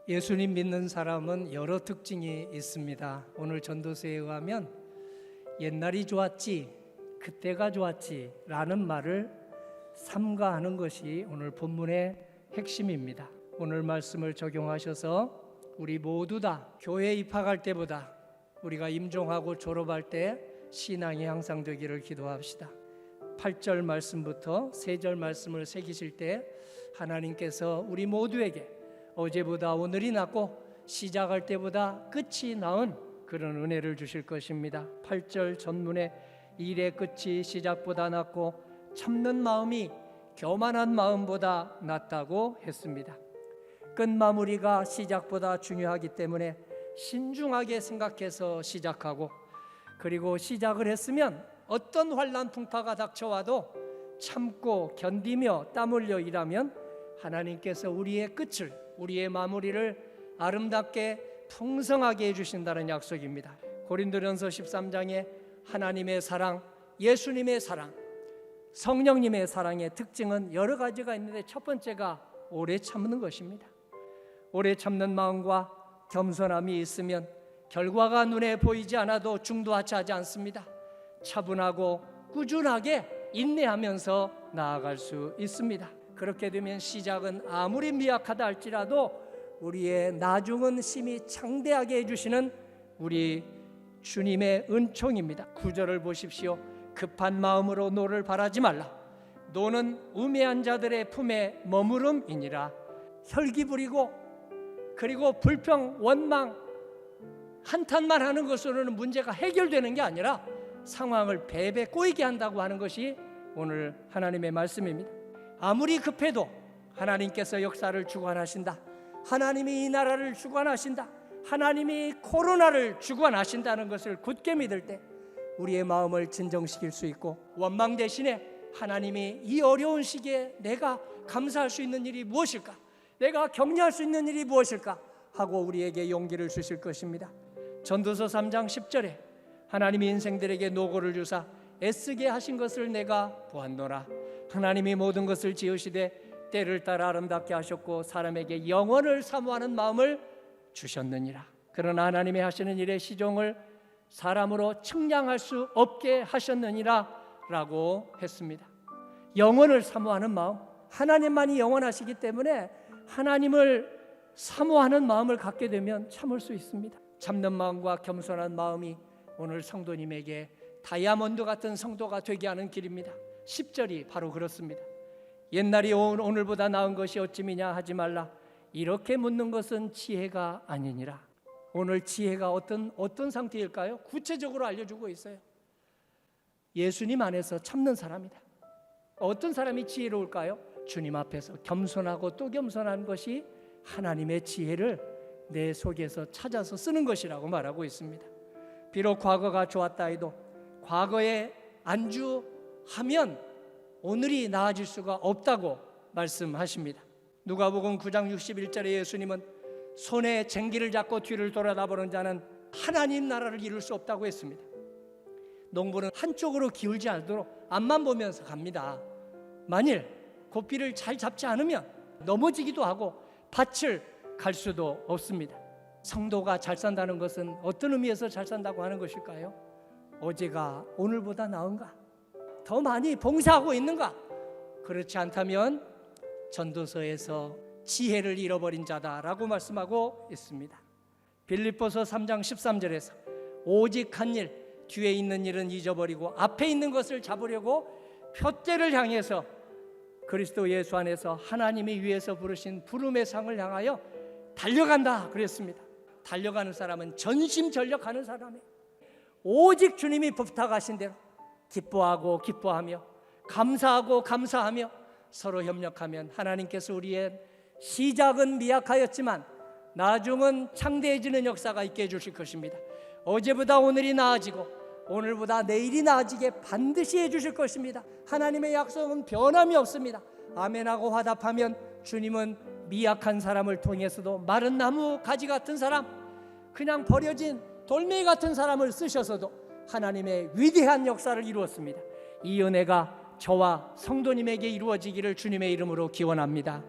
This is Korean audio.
예수님 믿는 사람은 여러 특징이 있습니다. 오늘 전도서에 의하면 옛날이 좋았지, 그때가 좋았지 라는 말을 삼가하는 것이 오늘 본문의 핵심입니다. 오늘 말씀을 적용하셔서 우리 모두 다 교회에 입학할 때보다 우리가 임종하고 졸업할 때 신앙이 향상되기를 기도합시다. 8절 말씀부터 3절 말씀을 새기실 때 하나님께서 우리 모두에게 어제보다 오늘이 낫고 시작할 때보다 끝이 나은 그런 은혜를 주실 것입니다. 8절 전문에 일의 끝이 시작보다 낫고 참는 마음이 교만한 마음보다 낫다고 했습니다. 끝마무리가 시작보다 중요하기 때문에 신중하게 생각해서 시작하고, 그리고 시작을 했으면 어떤 환난 풍파가 닥쳐와도 참고 견디며 땀 흘려 일하면 하나님께서 우리의 끝을, 우리의 마무리를 아름답게 풍성하게 해주신다는 약속입니다. 고린도전서 13장에 하나님의 사랑, 예수님의 사랑, 성령님의 사랑의 특징은 여러 가지가 있는데 첫 번째가 오래 참는 것입니다. 오래 참는 마음과 겸손함이 있으면 결과가 눈에 보이지 않아도 중도하지 않습니다. 차분하고 꾸준하게 인내하면서 나아갈 수 있습니다. 그렇게 되면 시작은 아무리 미약하다 할지라도 우리의 나중은 심히 창대하게 해주시는 우리 주님의 은총입니다. 9절을 보십시오. 급한 마음으로 노를 바라지 말라. 노는 우매한 자들의 품에 머무름이니라. 혈기 부리고 그리고 불평, 원망, 한탄만 하는 것으로는 문제가 해결되는 게 아니라 상황을 배배 꼬이게 한다고 하는 것이 오늘 하나님의 말씀입니다. 아무리 급해도 하나님께서 역사를 주관하신다, 하나님이 이 나라를 주관하신다, 하나님이 코로나를 주관하신다는 것을 굳게 믿을 때 우리의 마음을 진정시킬 수 있고, 원망 대신에 하나님이 이 어려운 시기에 내가 감사할 수 있는 일이 무엇일까, 내가 격려할 수 있는 일이 무엇일까 하고 우리에게 용기를 주실 것입니다. 전도서 3장 10절에 하나님이 인생들에게 노고를 주사 애쓰게 하신 것을 내가 보았노라. 하나님이 모든 것을 지으시되 때를 따라 아름답게 하셨고 사람에게 영원을 사모하는 마음을 주셨느니라. 그러나 하나님이 하시는 일의 시종을 사람으로 측량할 수 없게 하셨느니라 라고 했습니다. 영원을 사모하는 마음, 하나님만이 영원하시기 때문에 하나님을 사모하는 마음을 갖게 되면 참을 수 있습니다. 참는 마음과 겸손한 마음이 오늘 성도님에게 다이아몬드 같은 성도가 되게 하는 길입니다. 10절이 바로 그렇습니다. 옛날이 오늘보다 나은 것이 어찌미냐 하지 말라. 이렇게 묻는 것은 지혜가 아니니라. 오늘 지혜가 어떤 상태일까요? 구체적으로 알려주고 있어요. 예수님 안에서 참는 사람이다. 어떤 사람이 지혜로울까요? 주님 앞에서 겸손하고 또 겸손한 것이 하나님의 지혜를 내 속에서 찾아서 쓰는 것이라고 말하고 있습니다. 비록 과거가 좋았다 해도 과거에 안주하면 오늘이 나아질 수가 없다고 말씀하십니다. 누가복음 9장 61절에 예수님은 손에 쟁기를 잡고 뒤를 돌아다보는 자는 하나님 나라를 이룰 수 없다고 했습니다. 농부는 한쪽으로 기울지 않도록 앞만 보면서 갑니다. 만일 고삐를 잘 잡지 않으면 넘어지기도 하고 밭을 갈 수도 없습니다. 성도가 잘 산다는 것은 어떤 의미에서 잘 산다고 하는 것일까요? 어제가 오늘보다 나은가? 더 많이 봉사하고 있는가? 그렇지 않다면 전도서에서 지혜를 잃어버린 자다라고 말씀하고 있습니다. 빌립보서 3장 13절에서 오직 한 일, 뒤에 있는 일은 잊어버리고 앞에 있는 것을 잡으려고 표대를 향해서 그리스도 예수 안에서 하나님이 위에서 부르신 부름의 상을 향하여 달려간다 그랬습니다. 달려가는 사람은 전심전력하는 사람이에요. 오직 주님이 부탁하신 대로 기뻐하고 기뻐하며 감사하고 감사하며 서로 협력하면 하나님께서 우리의 시작은 미약하였지만 나중은 창대해지는 역사가 있게 해주실 것입니다. 어제보다 오늘이 나아지고 오늘보다 내일이 나아지게 반드시 해주실 것입니다. 하나님의 약속은 변함이 없습니다. 아멘하고 화답하면 주님은 미약한 사람을 통해서도 마른 나무 가지 같은 사람, 그냥 버려진 돌멩이 같은 사람을 쓰셔서도 하나님의 위대한 역사를 이루었습니다. 이 은혜가 저와 성도님에게 이루어지기를 주님의 이름으로 기원합니다.